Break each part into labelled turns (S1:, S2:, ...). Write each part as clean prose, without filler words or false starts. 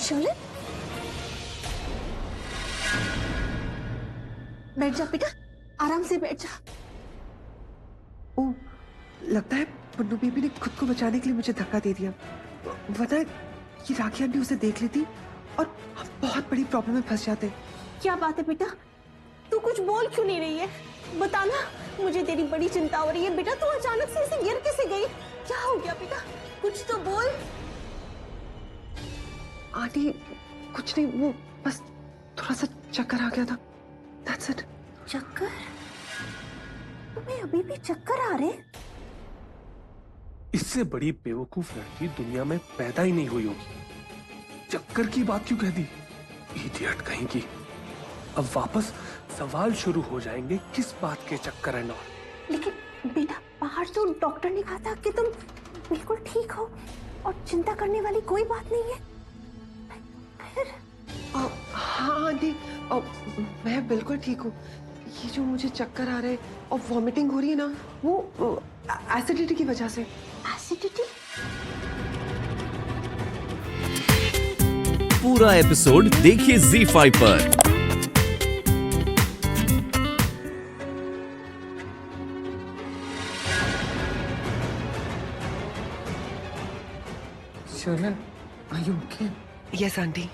S1: शर्लिन, बैठ जा बेटा, आराम से बैठ जा।
S2: ओ, लगता है पन्नू बेबी ने खुद को बचाने के लिए मुझे धक्का दे दिया, वरना ये राखी आंटी उसे देख लेती और हम बहुत बड़ी प्रॉब्लम में फंस जाते।
S1: क्या बात है बेटा, तू कुछ बोल क्यों नहीं रही है? बताना, मुझे तेरी बड़ी चिंता हो रही है। बेटा तू अचानक से ऐसे गिर कैसे गई? क्या हो गया बेटा, कुछ तो बोल।
S2: आंटी कुछ नहीं, वो बस थोड़ा सा चक्कर आ गया था, That's it.
S1: चक्कर? तुम्हें अभी भी चक्कर आ रहे?
S3: इससे बड़ी बेवकूफ लड़की दुनिया में पैदा ही नहीं हुई होगी। चक्कर की बात क्यों कह दी? इडियट कहीं की। अब वापस सवाल शुरू हो जाएंगे, किस बात के चक्कर है?
S1: लेकिन बेटा बाहर तो डॉक्टर ने कहा था कि तुम बिल्कुल ठीक हो और चिंता करने वाली कोई बात नहीं है। फिर
S2: हाँ आंटी, मैं बिल्कुल ठीक हूँ। ये जो मुझे चक्कर आ रहे हैं और वॉमिटिंग हो रही है ना, वो एसिडिटी की वजह से।
S1: एसिडिटी?
S4: पूरा एपिसोड देखिए ZEE5 पर।
S5: Sherlyn, are you okay?
S2: Yes aunty.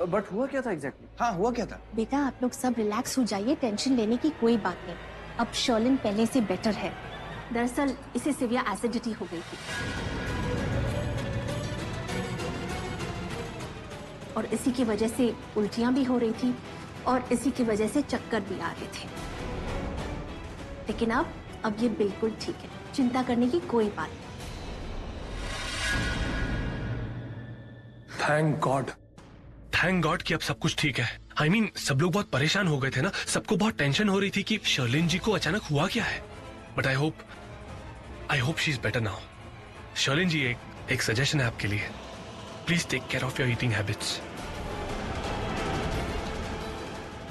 S3: But हुआ क्या था एग्जैक्टली?
S5: हाँ, हुआ क्या था?
S1: बेटा आप लोग सब रिलैक्स हो जाइए, टेंशन लेने की कोई बात नहीं। अब शर्लिन पहले से बेटर है। दरअसल इसे सीवियर एसिडिटी हो गई थी और इसी की वजह से उल्टियां भी हो रही थी और इसी की वजह से चक्कर भी आ रहे थे। लेकिन अब ये बिल्कुल ठीक है, चिंता करने की कोई बात नहीं।
S3: थैंक गॉड कि अब सब कुछ ठीक है। I mean, सब लोग बहुत परेशान हो गए थे ना, सबको बहुत टेंशन हो रही थी कि शर्लिन जी को अचानक हुआ क्या है। But I hope she is better now. Sherlyn ji, एक सजेशन है आपके लिए, please take care of your eating habits.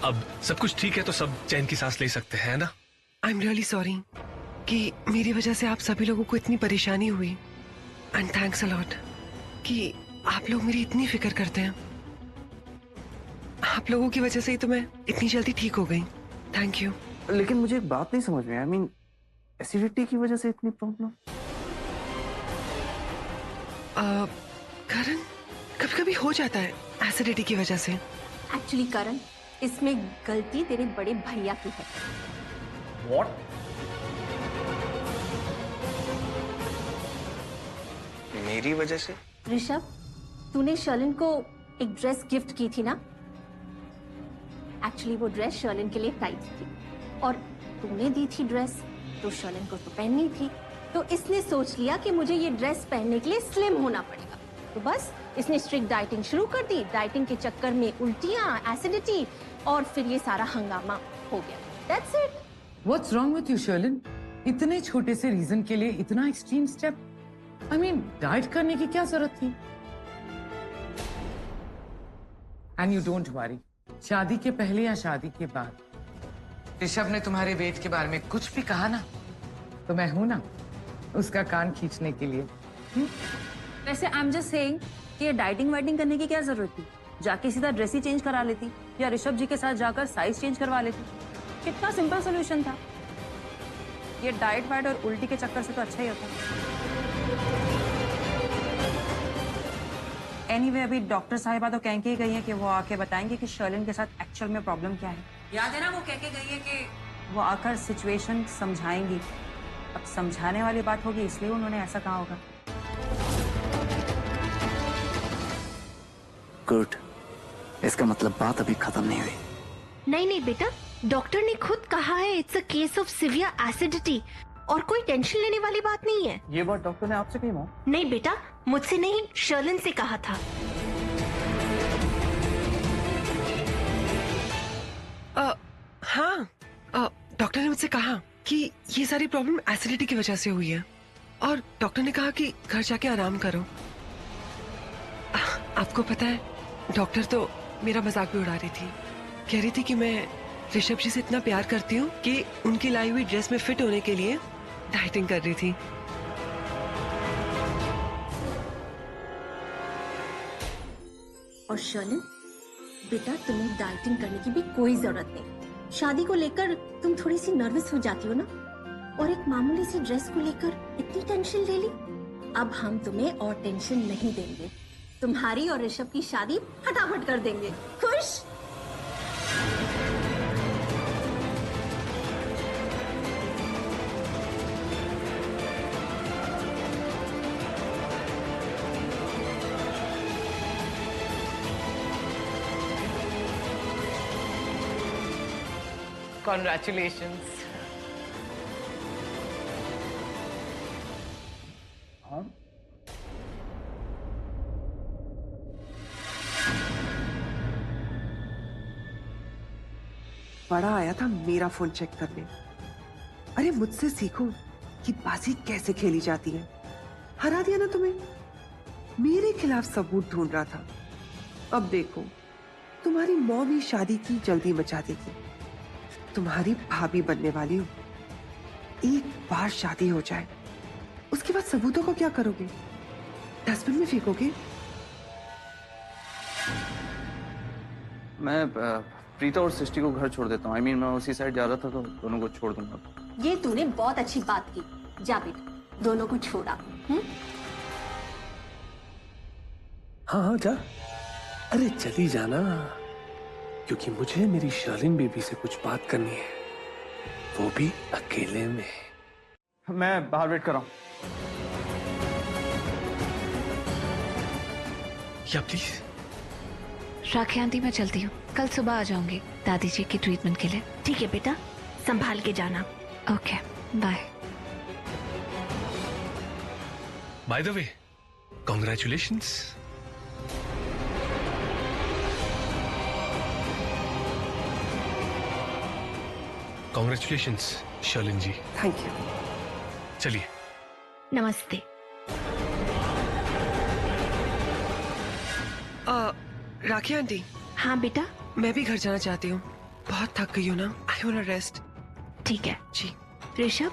S3: अब सब कुछ ठीक है तो सब चैन की सांस ले सकते हैं ना?
S2: आई एम रियली सॉरी कि मेरी वजह से आप सभी लोगों को इतनी परेशानी हुई, एंड थैंक्स अ लॉट कि आप लोग मेरी इतनी फिक्र करते हैं। आप लोगों की वजह से ही तो मैं इतनी जल्दी ठीक हो गई। Thank you.
S6: लेकिन मुझे एक बात नहीं समझ में आई, मीन एसिडिटी की वजह से इतनी प्रॉब्लम?
S2: करण, कभी कभी हो जाता है एसिडिटी की वजह से।
S1: एक्चुअली करण, इसमें गलती तेरे बड़े भैया की है।
S6: What? मेरी वजह से?
S1: ऋषभ, तूने शर्लिन को एक ड्रेस गिफ्ट की थी ना? एक्चुअली वो ड्रेस शर्लिन के लिए टाइट थी और तूने दी थी ड्रेस तो शर्लिन को तो पहननी थी, तो इसने सोच लिया कि मुझे ये ड्रेस पहनने के लिए स्लिम होना पड़ेगा, तो बस इसने स्ट्रिक्ट डाइटिंग शुरू कर दी। डाइटिंग के चक्कर में उल्टियां, एसिडिटी और फिर ये सारा हंगामा हो गया। That's it.
S5: What's wrong with you, Sherlyn? इतने छोटे से रीजन के लिए इतना extreme step? I mean, diet करने की क्या जरूरत थी? And you don't worry, शादी के पहले या शादी के बाद ऋषभ ने तुम्हारे वेट के बारे में कुछ भी कहा ना, तो मैं हूं ना उसका कान खींचने के लिए।
S7: वैसे आई एम जस्ट सेइंग कि ये डाइटिंग वाइटिंग करने की क्या जरूरत थी? जाके सीधा ड्रेस ही चेंज करा लेती या ऋषभ जी के साथ जाकर साइज चेंज करवा लेती। कितना सिंपल सोल्यूशन था। ये डाइट वाइट और उल्टी के चक्कर से तो अच्छा ही होता। एनीवे, अभी डॉक्टर साहिबा तो कह के ही गई है कि वो आके बताएंगे कि शर्लिन के साथ एक्चुअल में प्रॉब्लम क्या है। याद है ना, वो कह के गई है कि वो आकर सिचुएशन समझाएंगी। अब समझाने वाली बात होगी इसलिए उन्होंने ऐसा कहा होगा।
S6: गुड, इसका मतलब बात अभी खत्म नहीं हुई।
S1: नहीं बेटा, डॉक्टर ने खुद कहा है it's a case of severe acidity और कोई टेंशन लेने वाली बात नहीं है।
S6: ये बात डॉक्टर ने आपसे कही?
S1: नहीं बेटा, मुझसे नहीं, शर्लिन से कहा था।
S2: हाँ, डॉक्टर ने मुझसे कहा कि ये सारी प्रॉब्लम एसिडिटी की वजह से हुई है और डॉक्टर ने कहा कि घर जाके आराम करो। आपको पता है, डॉक्टर तो मेरा मजाक भी उड़ा रही थी, कह रही थी कि मैं ऋषभ जी से इतना प्यार करती हूँ कि उनकी लाई हुई ड्रेस में फिट होने के लिए डाइटिंग कर रही थी।
S1: और शर्लिन, बेटा तुम्हें डाइटिंग करने की भी कोई जरूरत नहीं। शादी को लेकर तुम थोड़ी सी नर्वस हो जाती हो ना, और एक मामूली सी ड्रेस को लेकर इतनी टेंशन ले ली। अब हम तुम्हें और टेंशन नहीं देंगे, तुम्हारी और ऋषभ की शादी फटाफट कर देंगे। खुश?
S5: Congratulations.
S2: बड़ा आया था मेरा फोन चेक करने। अरे मुझसे सीखो कि बाजी कैसे खेली जाती है। हरा दिया ना तुम्हें। मेरे खिलाफ सबूत ढूंढ रहा था। अब देखो, तुम्हारी मॉम ही शादी की जल्दी मचा देगी। तुम्हारी भाभी बनने वाली हूँ। एक बार शादी हो जाए, उसके बाद सबूतों को क्या करोगे? डस्टबिन में फेंकोगे?
S6: मैं प्रीता और सृष्टि को घर छोड़ देता हूँ। मैं उसी साइड जा रहा था तो दोनों को छोड़ दूंगा।
S1: ये तूने बहुत अच्छी बात की। जा बेटा, दोनों को छोड़ा।
S3: हाँ हाँ जा, अरे चली जाना, क्योंकि मुझे मेरी शर्लिन बेबी से कुछ बात करनी है, वो भी अकेले में।
S6: मैं बाहर वेट कर रहा हूँ।
S3: या प्लीज।
S8: राखी आंटी, मैं चलती हूँ, कल सुबह आ जाऊंगी दादी जी की ट्रीटमेंट के लिए।
S1: ठीक है बेटा, संभाल के जाना।
S8: Okay, bye.
S3: Bye the way, congratulations. Congratulations Sherlyn ji.
S2: Thank you.
S3: चलिए।
S1: नमस्ते।
S2: राखी आंटी,
S1: हाँ बेटा,
S2: मैं भी घर जाना चाहती हूँ। बहुत थक गई हूँ ना। I want rest.
S1: ठीक है।
S2: जी।
S1: ऋषभ,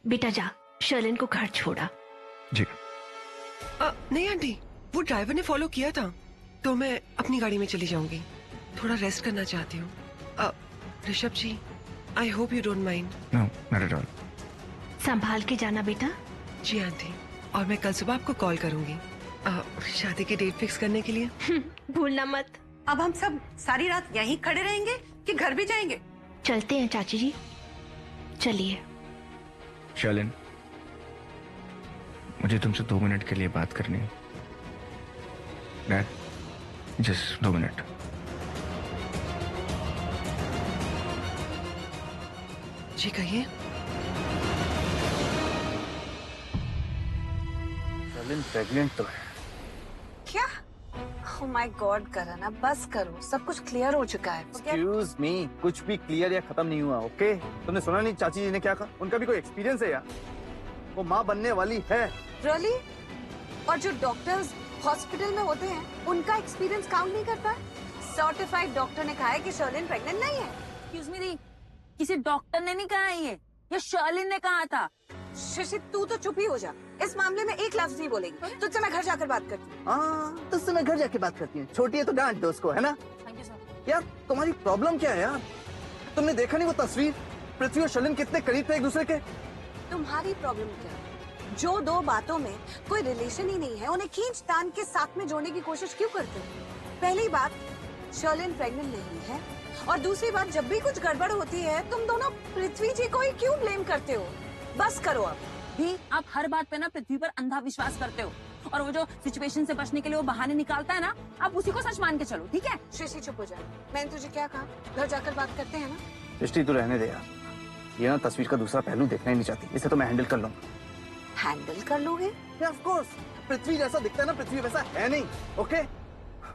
S1: बेटा जा, शर्लिन को घर छोड़ा।
S6: जी।
S2: नहीं आंटी, वो ड्राइवर ने फॉलो किया था, तो मैं अपनी गाड़ी में चली जाऊंगी। थोड़ा रेस्ट करना चाहती हूँ। Rishabh ji, I hope you don't mind.
S6: No, not at all.
S1: संभाल के जाना बेटा।
S2: जी आंटी, और मैं कल सुबह आपको कॉल करूंगी शादी की डेट फिक्स करने के लिए।
S1: भूलना मत।
S9: अब हम सब सारी रात यहीं खड़े रहेंगे कि घर भी जाएंगे?
S1: चलते हैं चाची जी, चलिए।
S6: शर्लिन, मुझे तुमसे 2 मिनट के लिए बात करनी है। Dad, just 2 minute.
S2: जी कहिए।
S6: शर्लिन प्रेग्नेंट तो है।
S9: क्या? ओह माय गॉड करण, अब बस करो, सब कुछ क्लियर हो चुका है।
S6: एक्सक्यूज मी, कुछ भी क्लियर या खत्म नहीं हुआ। ओके, तुमने सुना नहीं चाची जी ने क्या कहा? उनका भी कोई एक्सपीरियंस है यार। वो माँ बनने वाली है।
S9: रियली? और जो डॉक्टर्स हॉस्पिटल में होते हैं, उनका एक्सपीरियंस काउंट नहीं करता है? सर्टिफाइड डॉक्टर ने कहा है कि शर्लिन प्रेग्नेंट नहीं है।
S7: एक्सक्यूज मी दी, किसी डॉक्टर ने नहीं कहा है ये शर्लिन ने कहा था।
S9: शशि, तू तो चुप ही हो जा। इस मामले में एक लफ्ज नहीं बोलेगी। तुझसे मैं घर जाकर बात करती हूँ।
S6: हाँ, तुझसे मैं घर जाके बात करती हूँ। छोटी है तो डांट दो उसको, है ना?
S7: Thank you sir.
S6: यार तुम्हारी प्रॉब्लम क्या है यार? तुमने देखा नहीं वो तस्वीर? पृथ्वी और शर्लिन कितने करीब थे एक दूसरे के।
S9: तुम्हारी प्रॉब्लम क्या है? जो दो बातों में कोई रिलेशन ही नहीं है, उन्हें खींच तान के साथ में जोड़ने की कोशिश क्यों करते हो? पहली बात, शर्लिन प्रेग्नेंट नहीं है, और दूसरी बात, जब भी कुछ गड़बड़ होती है तुम दोनों पृथ्वी जी को ही क्यों ब्लेम करते हो? बस करो अब।
S7: भी आप हर बात पे ना पृथ्वी पर अंधा विश्वास करते हो, और वो जो सिचुएशन से बचने के लिए वो बहाने निकालता है ना, आप उसी को सच मान के चलो, ठीक है?
S9: शशि चुप हो जा। मैंने तुझे क्या कहा? घर जाकर बात करते हैं ना।
S6: सृष्टि, तू रहने दे यार। ये ना तस्वीर का दूसरा पहलू देखना ही नहीं चाहती। इसे तो मैं हैंडल कर लूंगा।
S9: हैंडल कर लोगे?
S6: ऑफ कोर्स, पृथ्वी जैसा दिखता है ना, पृथ्वी वैसा है नहीं। ओके,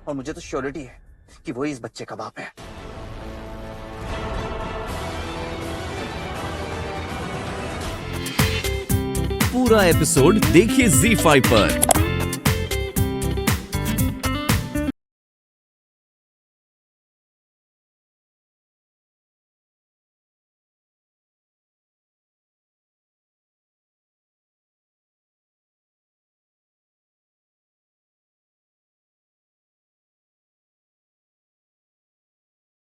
S6: और मुझे तो श्योरिटी है कि वही इस बच्चे का बाप है।
S4: पूरा एपिसोड देखिए ZEE5 पर।